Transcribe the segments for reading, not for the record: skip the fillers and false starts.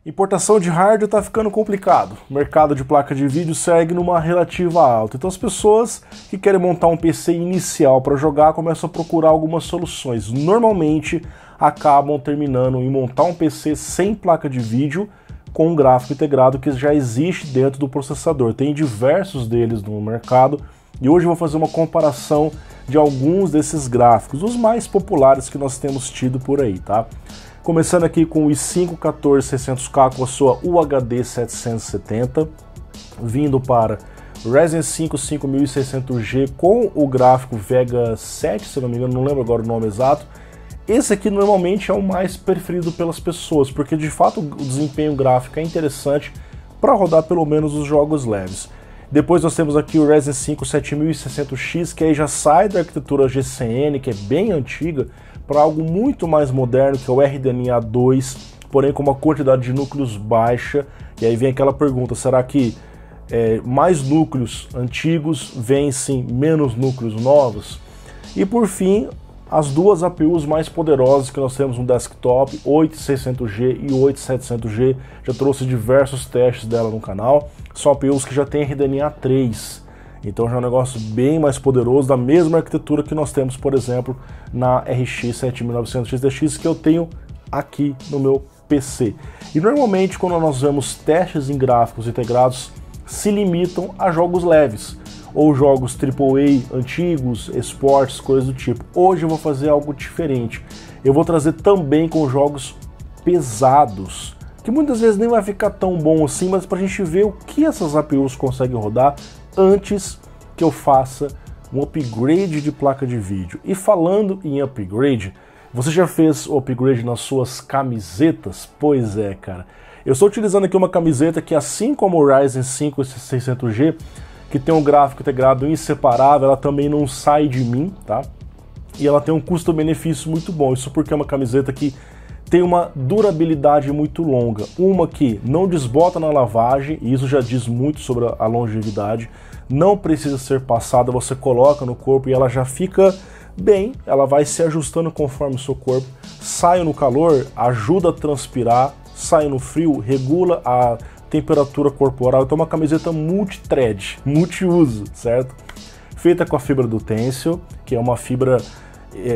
Importação de hardware está ficando complicado. O mercado de placa de vídeo segue numa relativa alta. Então as pessoas que querem montar um PC inicial para jogar começam a procurar algumas soluções. Normalmente acabam terminando em montar um PC sem placa de vídeo com um gráfico integrado que já existe dentro do processador. Tem diversos deles no mercado e hoje eu vou fazer uma comparação de alguns desses gráficos, os mais populares que nós temos tido por aí, tá? Começando aqui com o i5 14600K com a sua UHD 770, vindo para Ryzen 5 5600G com o gráfico Vega 7, se não me engano, não lembro agora o nome exato. Esse aqui normalmente é o mais preferido pelas pessoas, porque de fato o desempenho gráfico é interessante para rodar pelo menos os jogos leves. Depois nós temos aqui o Ryzen 5 7600X, que aí já sai da arquitetura GCN, que é bem antiga, para algo muito mais moderno, que é o RDNA 2, porém com uma quantidade de núcleos baixa. E aí vem aquela pergunta, será que mais núcleos antigos vencem menos núcleos novos? E por fim, as duas APUs mais poderosas que nós temos no desktop, 8600G e 8700G, já trouxe diversos testes dela no canal, são APUs que já tem RDNA 3. Então já é um negócio bem mais poderoso, da mesma arquitetura que nós temos, por exemplo, na RX 7900 XTX, que eu tenho aqui no meu PC. E normalmente quando nós vemos testes em gráficos integrados, se limitam a jogos leves, ou jogos AAA antigos, esportes, coisas do tipo. Hoje eu vou fazer algo diferente. Eu vou trazer também com jogos pesados, que muitas vezes nem vai ficar tão bom assim, mas pra gente ver o que essas APUs conseguem rodar antes que eu faça um upgrade de placa de vídeo. E falando em upgrade, você já fez o upgrade nas suas camisetas? Pois é, cara. Eu estou utilizando aqui uma camiseta que, assim como o Ryzen 5 600G, que tem um gráfico integrado inseparável, ela também não sai de mim, tá? E ela tem um custo-benefício muito bom. Isso porque é uma camiseta que tem uma durabilidade muito longa. Uma que não desbota na lavagem, e isso já diz muito sobre a longevidade. Não precisa ser passada, você coloca no corpo e ela já fica bem, ela vai se ajustando conforme o seu corpo. Sai no calor, ajuda a transpirar, sai no frio, regula a temperatura corporal. Então é uma camiseta multi-thread, multi-uso, certo? Feita com a fibra do Tencel, que é uma fibra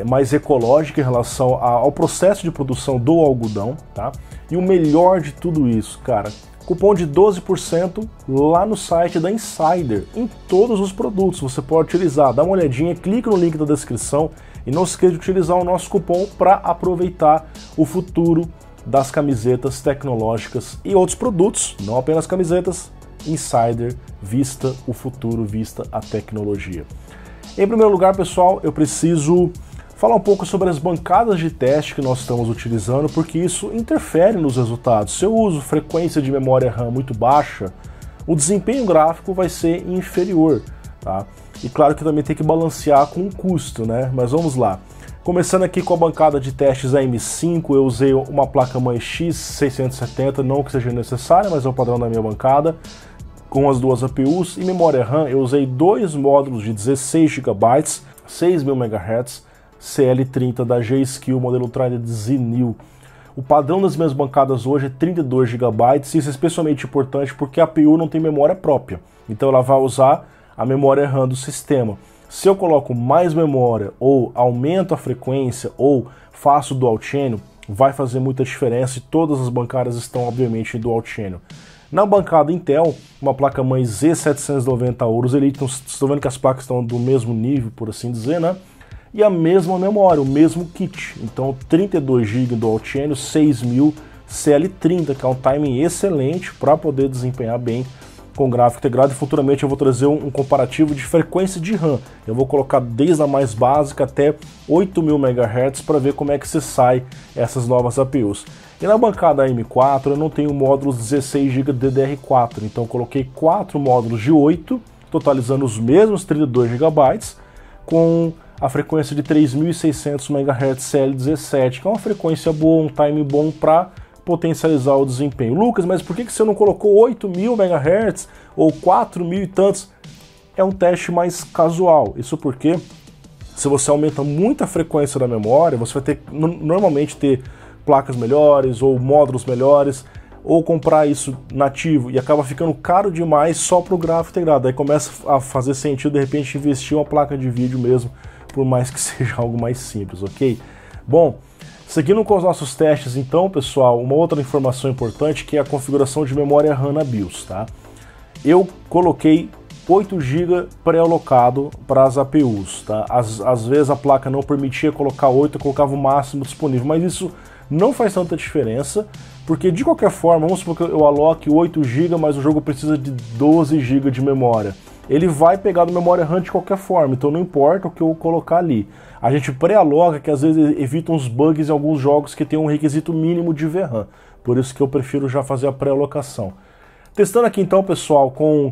mais ecológica em relação ao processo de produção do algodão, tá? E o melhor de tudo isso, cara, cupom de 12% lá no site da Insider, em todos os produtos você pode utilizar. Dá uma olhadinha, clica no link da descrição e não esqueça de utilizar o nosso cupom para aproveitar o futuro das camisetas tecnológicas e outros produtos, não apenas camisetas. Insider, vista o futuro, vista a tecnologia. Em primeiro lugar, pessoal, eu preciso falar um pouco sobre as bancadas de teste que nós estamos utilizando, porque isso interfere nos resultados. Se eu uso frequência de memória RAM muito baixa, o desempenho gráfico vai ser inferior, tá? E claro que também tem que balancear com o custo, né? Mas vamos lá. Começando aqui com a bancada de testes AM5, eu usei uma placa-mãe X670, não que seja necessária, mas é o padrão da minha bancada, com as duas APUs. E memória RAM, eu usei dois módulos de 16 GB, 6.000 MHz, CL30 da G-Skill, modelo Trident Zenil. O padrão das minhas bancadas hoje é 32 GB, isso é especialmente importante porque a APU não tem memória própria, então ela vai usar a memória RAM do sistema. Se eu coloco mais memória, ou aumento a frequência, ou faço dual channel, vai fazer muita diferença e todas as bancadas estão obviamente em dual channel. Na bancada Intel, uma placa-mãe Z790 Aorus Elite, então estão vendo que as placas estão do mesmo nível, por assim dizer, né? E a mesma memória, o mesmo kit. Então 32 GB dual channel, 6.000 CL30, que é um timing excelente para poder desempenhar bem com gráfico integrado. E futuramente eu vou trazer um comparativo de frequência de RAM. Eu vou colocar desde a mais básica até 8.000 MHz para ver como é que se sai essas novas APUs. E na bancada M4 eu não tenho módulos 16 GB DDR4, então eu coloquei 4 módulos de 8, totalizando os mesmos 32 GB, com a frequência de 3.600 MHz CL17, que é uma frequência boa, um time bom para potencializar o desempenho. Lucas, mas por que você não colocou 8.000 MHz ou 4.000 e tantos? É um teste mais casual. Isso porque se você aumenta muito a frequência da memória, você vai ter normalmente ter placas melhores ou módulos melhores, ou comprar isso nativo e acaba ficando caro demais só para o gráfico integrado. Aí começa a fazer sentido de repente investir uma placa de vídeo mesmo, por mais que seja algo mais simples, ok? Bom, seguindo com os nossos testes então, pessoal, uma outra informação importante que é a configuração de memória RAM na BIOS, tá? Eu coloquei 8 GB pré-alocado para as APUs, tá? Às vezes a placa não permitia colocar 8, eu colocava o máximo disponível, mas isso não faz tanta diferença, porque de qualquer forma, vamos supor que eu aloque 8 GB, mas o jogo precisa de 12 GB de memória. Ele vai pegar do memória RAM de qualquer forma, então não importa o que eu colocar ali. A gente pré-aloca, que às vezes evita uns bugs em alguns jogos que tem um requisito mínimo de VRAM. Por isso que eu prefiro já fazer a pré-alocação. Testando aqui então, pessoal, com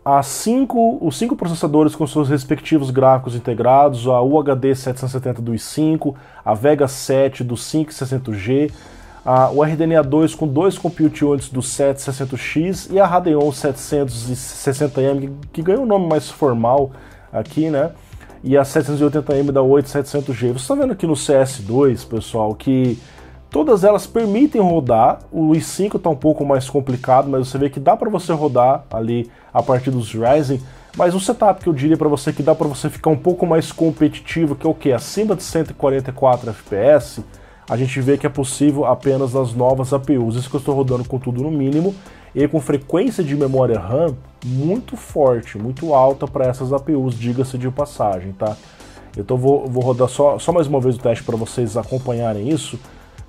os 5 processadores com seus respectivos gráficos integrados, a UHD 770 do i5, a Vega 7 do 560G, o RDNA 2 com 2 Compute Units do 760X e a Radeon 760M, que ganhou um nome mais formal aqui, né? E a 780M da 8700G. Você está vendo aqui no CS2, pessoal, que todas elas permitem rodar. O i5 está um pouco mais complicado, mas você vê que dá para você rodar ali a partir dos Ryzen. Mas o setup que eu diria para você que dá para você ficar um pouco mais competitivo, que é o que? Acima de 144 FPS, a gente vê que é possível apenas nas novas APUs. Isso que eu estou rodando com tudo no mínimo e com frequência de memória RAM muito forte, muito alta para essas APUs, diga-se de passagem, tá? Então vou rodar só mais uma vez o teste para vocês acompanharem isso,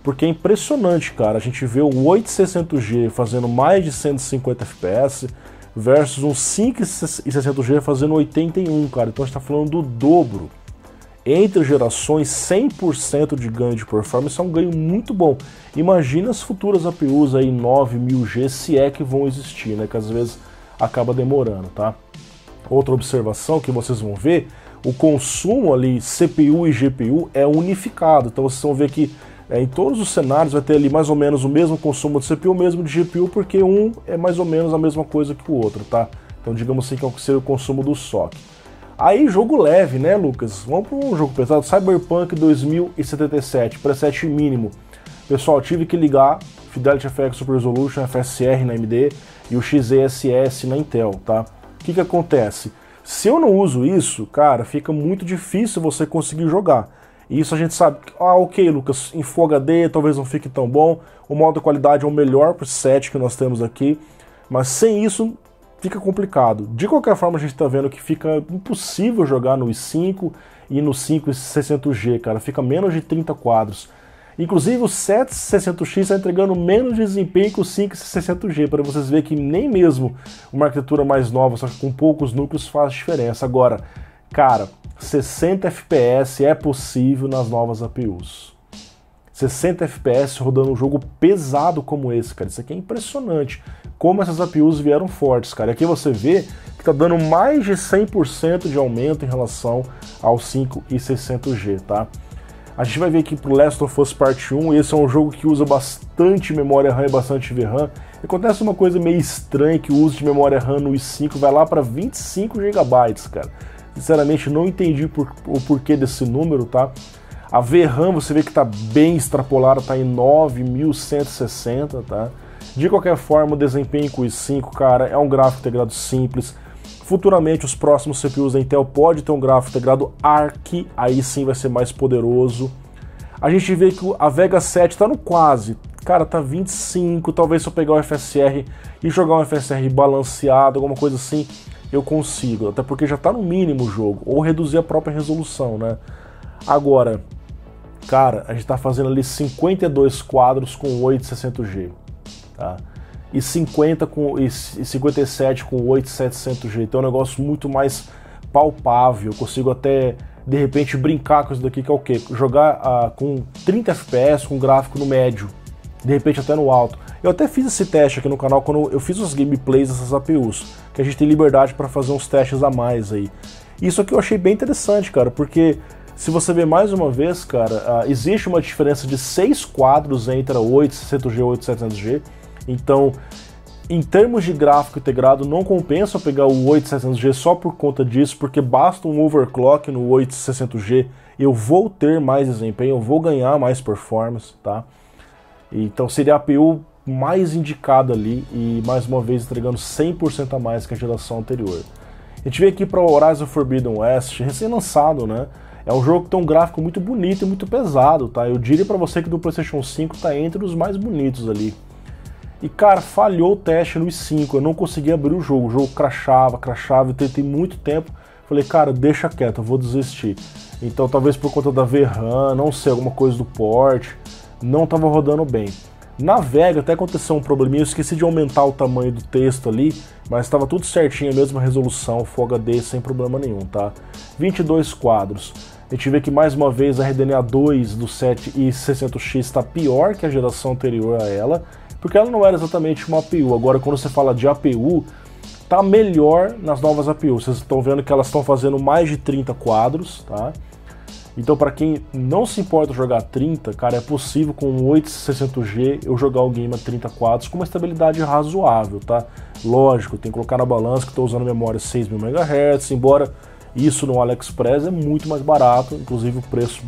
porque é impressionante, cara. A gente vê o 8600G fazendo mais de 150 FPS versus um 5600G fazendo 81, cara. Então a gente está falando do dobro. Entre gerações, 100% de ganho de performance é um ganho muito bom. Imagina as futuras APUs aí 9000G, se é que vão existir, né? Que às vezes acaba demorando, tá? Outra observação que vocês vão ver, o consumo ali CPU e GPU é unificado. Então vocês vão ver que em todos os cenários vai ter ali mais ou menos o mesmo consumo de CPU, o mesmo de GPU, porque um é mais ou menos a mesma coisa que o outro, tá? Então digamos assim que seria o consumo do SOC. Aí, jogo leve, né, Lucas? Vamos para um jogo pesado. Cyberpunk 2077, preset mínimo. Pessoal, tive que ligar Fidelity FX Super Resolution, FSR na AMD e o XeSS na Intel, tá? O que acontece? Se eu não uso isso, cara, fica muito difícil você conseguir jogar. E isso a gente sabe, ok, Lucas, em Full HD talvez não fique tão bom, o modo de qualidade é o melhor preset que nós temos aqui, mas sem isso fica complicado. De qualquer forma, a gente tá vendo que fica impossível jogar no i5 e no 5600G, cara. Fica menos de 30 quadros. Inclusive, o 760X está entregando menos desempenho que o 5600G, para vocês verem que nem mesmo uma arquitetura mais nova, só que com poucos núcleos, faz diferença. Agora, cara, 60 FPS é possível nas novas APUs. 60 FPS rodando um jogo pesado como esse, cara. Isso aqui é impressionante. Como essas APUs vieram fortes, cara. E aqui você vê que tá dando mais de 100% de aumento em relação ao 5600G, tá? A gente vai ver aqui pro Last of Us Part 1, esse é um jogo que usa bastante memória RAM e bastante VRAM. Acontece uma coisa meio estranha, que o uso de memória RAM no i5 vai lá para 25 GB, cara. Sinceramente, não entendi o porquê desse número, tá? A VRAM você vê que está bem extrapolada, está em 9160, tá? De qualquer forma, o desempenho com o i5, cara, é um gráfico integrado simples. Futuramente, os próximos CPUs da Intel podem ter um gráfico integrado Arc, aí sim vai ser mais poderoso. A gente vê que a Vega 7 está no quase, cara, tá 25, talvez se eu pegar o FSR e jogar um FSR balanceado, alguma coisa assim, eu consigo, até porque já está no mínimo o jogo, ou reduzir a própria resolução, né? Agora, cara, a gente está fazendo ali 52 quadros com 8600G, tá? E 57 com 8700G, então é um negócio muito mais palpável. Eu consigo até, de repente, brincar com isso daqui, que é o quê? Jogar com 30 FPS, com gráfico no médio, de repente até no alto. Eu até fiz esse teste aqui no canal quando eu fiz os gameplays dessas APUs, que a gente tem liberdade para fazer uns testes a mais aí. Isso aqui eu achei bem interessante, cara, porque se você ver mais uma vez, cara, existe uma diferença de 6 quadros entre a 8600G e 8700G. Então, em termos de gráfico integrado, não compensa pegar o 8700G só por conta disso, porque basta um overclock no 8600G, eu vou ter mais desempenho, eu vou ganhar mais performance, tá? Então seria a APU mais indicada ali e mais uma vez entregando 100% a mais que a geração anterior. A gente veio aqui para o Horizon Forbidden West, recém-lançado, né? É um jogo que tem um gráfico muito bonito e muito pesado, tá? Eu diria para você que do PlayStation 5 tá entre os mais bonitos ali. E cara, falhou o teste no i5, eu não consegui abrir o jogo crashava, eu tentei muito tempo, falei, cara, deixa quieto, eu vou desistir. Então talvez por conta da VRAM, não sei, alguma coisa do port, não estava rodando bem. Na Vega até aconteceu um probleminha, eu esqueci de aumentar o tamanho do texto ali, mas estava tudo certinho, a mesma resolução, Full HD sem problema nenhum, tá? 22 quadros. A gente vê que mais uma vez a RDNA 2 do 7600X está pior que a geração anterior a ela, porque ela não era exatamente uma APU. Agora quando você fala de APU, tá melhor nas novas APUs. Vocês estão vendo que elas estão fazendo mais de 30 quadros, tá? Então para quem não se importa jogar 30, cara, é possível com o 8600G eu jogar o game a 30 quadros com uma estabilidade razoável, tá? Lógico, tem que colocar na balança que estou usando memória 6.000 MHz, embora isso no AliExpress é muito mais barato, inclusive o preço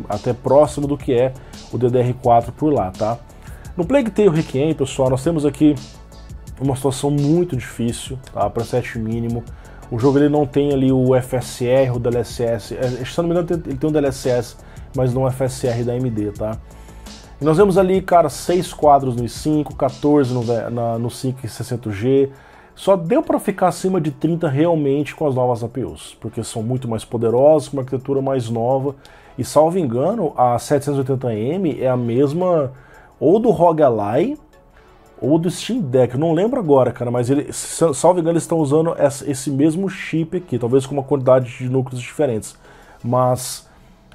até próximo do que é o DDR4 por lá, tá? No Plague Tale Requiem, pessoal, nós temos aqui uma situação muito difícil, tá? Preset mínimo. O jogo ele não tem ali o FSR, o DLSS, se não me engano ele tem um DLSS, mas não o FSR da AMD, tá? E nós vemos ali, cara, 6 quadros no i5, 14 no 5600G, só deu para ficar acima de 30 realmente com as novas APUs, porque são muito mais poderosas, com uma arquitetura mais nova, e salvo engano, a 780M é a mesma ou do ROG Ally, ou do Steam Deck, eu não lembro agora, cara, mas salvo engano eles estão usando esse mesmo chip aqui, talvez com uma quantidade de núcleos diferentes, mas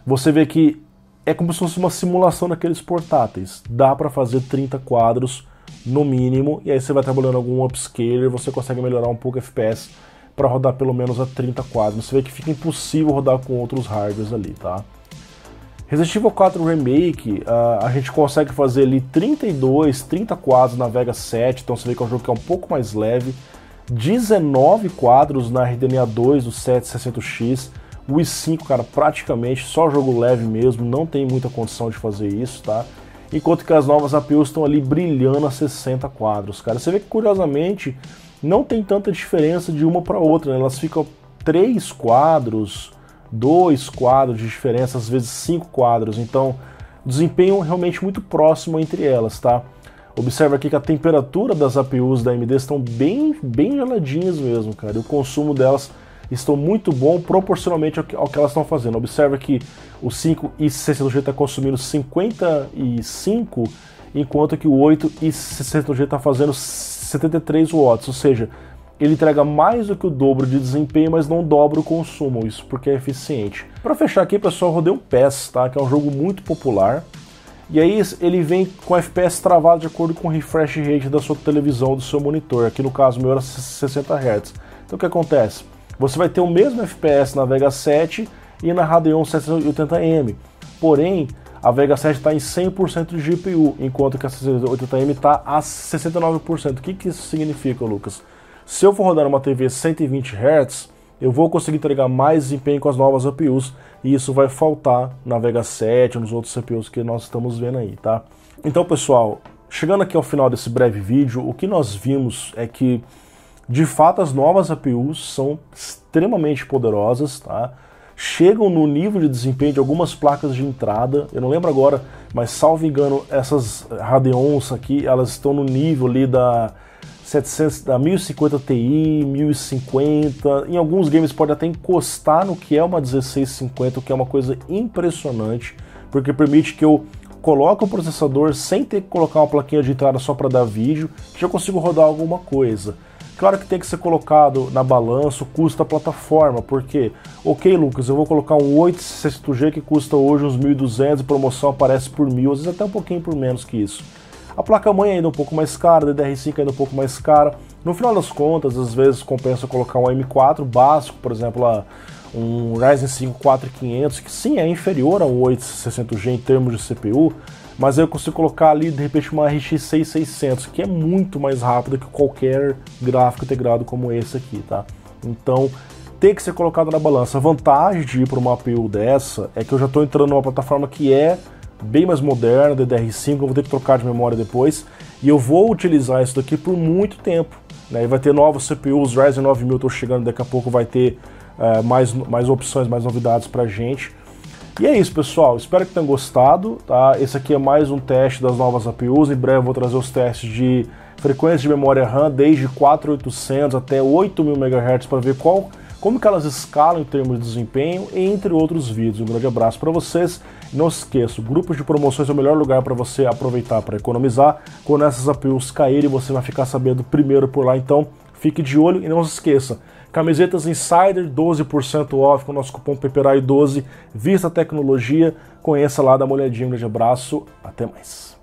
você vê que é como se fosse uma simulação daqueles portáteis, dá para fazer 30 quadros no mínimo, e aí você vai trabalhando algum upscaler, você consegue melhorar um pouco o FPS para rodar pelo menos a 30 quadros, você vê que fica impossível rodar com outros hardwares ali, tá? Resident Evil 4 Remake, a gente consegue fazer ali 30 quadros na Vega 7, então você vê que é um jogo que é um pouco mais leve, 19 quadros na RDNA 2 do 7600X, o i5, cara, praticamente só jogo leve mesmo, não tem muita condição de fazer isso, tá? Enquanto que as novas APUs estão ali brilhando a 60 quadros, cara. Você vê que, curiosamente, não tem tanta diferença de uma para outra, né? Elas ficam 3 quadros, 2 quadros de diferença, às vezes 5 quadros, então desempenho realmente muito próximo entre elas, tá? Observa aqui que a temperatura das APUs da AMD estão bem geladinhas mesmo, cara, e o consumo delas estão muito bom proporcionalmente ao que elas estão fazendo. Observa que o 5600G está consumindo 55, enquanto que o 8600G está fazendo 73 watts, ou seja, ele entrega mais do que o dobro de desempenho, mas não dobra o consumo, isso porque é eficiente. Para fechar aqui, pessoal, eu rodei o PES, tá? Que é um jogo muito popular, e aí ele vem com FPS travado de acordo com o refresh rate da sua televisão, do seu monitor, aqui no caso o meu era 60 Hz. Então o que acontece? Você vai ter o mesmo FPS na Vega 7 e na Radeon 780M, porém a Vega 7 está em 100% de GPU, enquanto que a 780M está a 69%. O que isso significa, Lucas? Se eu for rodar uma TV 120 Hz, eu vou conseguir entregar mais desempenho com as novas APUs, e isso vai faltar na Vega 7 ou nos outros CPUs que nós estamos vendo aí, tá? Então, pessoal, chegando aqui ao final desse breve vídeo, o que nós vimos é que, de fato, as novas APUs são extremamente poderosas, tá? Chegam no nível de desempenho de algumas placas de entrada, eu não lembro agora, mas salvo engano, essas Radeons aqui, elas estão no nível ali da 1050 Ti, 1050, em alguns games pode até encostar no que é uma 1650, o que é uma coisa impressionante, porque permite que eu coloque o processador sem ter que colocar uma plaquinha de entrada só para dar vídeo, que já consigo rodar alguma coisa. Claro que tem que ser colocado na balança o custo da plataforma, porque, ok, Lucas, eu vou colocar um 8600G que custa hoje uns 1.200, promoção aparece por 1.000, às vezes até um pouquinho por menos que isso. A placa-mãe ainda um pouco mais cara, a DDR5 ainda um pouco mais cara. No final das contas, às vezes compensa colocar um M4 básico, por exemplo, um Ryzen 5 4500, que sim, é inferior a um 8600G em termos de CPU, mas eu consigo colocar ali, de repente, uma RX 6600, que é muito mais rápida que qualquer gráfico integrado como esse aqui, tá? Então, tem que ser colocado na balança. A vantagem de ir para uma APU dessa é que eu já estou entrando numa plataforma que é bem mais moderna, DDR5, eu vou ter que trocar de memória depois, e eu vou utilizar isso daqui por muito tempo, né? E vai ter novos CPUs, Ryzen 9000 tô chegando, daqui a pouco vai ter mais opções, mais novidades pra gente. E é isso, pessoal, espero que tenham gostado, tá? Esse aqui é mais um teste das novas APUs, em breve eu vou trazer os testes de frequência de memória RAM, desde 4800 até 8000 MHz, para ver como que elas escalam em termos de desempenho, entre outros vídeos. Um grande abraço para vocês. E não se esqueça, grupos de promoções é o melhor lugar para você aproveitar para economizar. Quando essas APUs caírem, você vai ficar sabendo primeiro por lá. Então, fique de olho e não se esqueça. Camisetas Insider, 12% off com o nosso cupom PEPERAI12. Vista a tecnologia, conheça lá, dá uma olhadinha. Um grande abraço, até mais.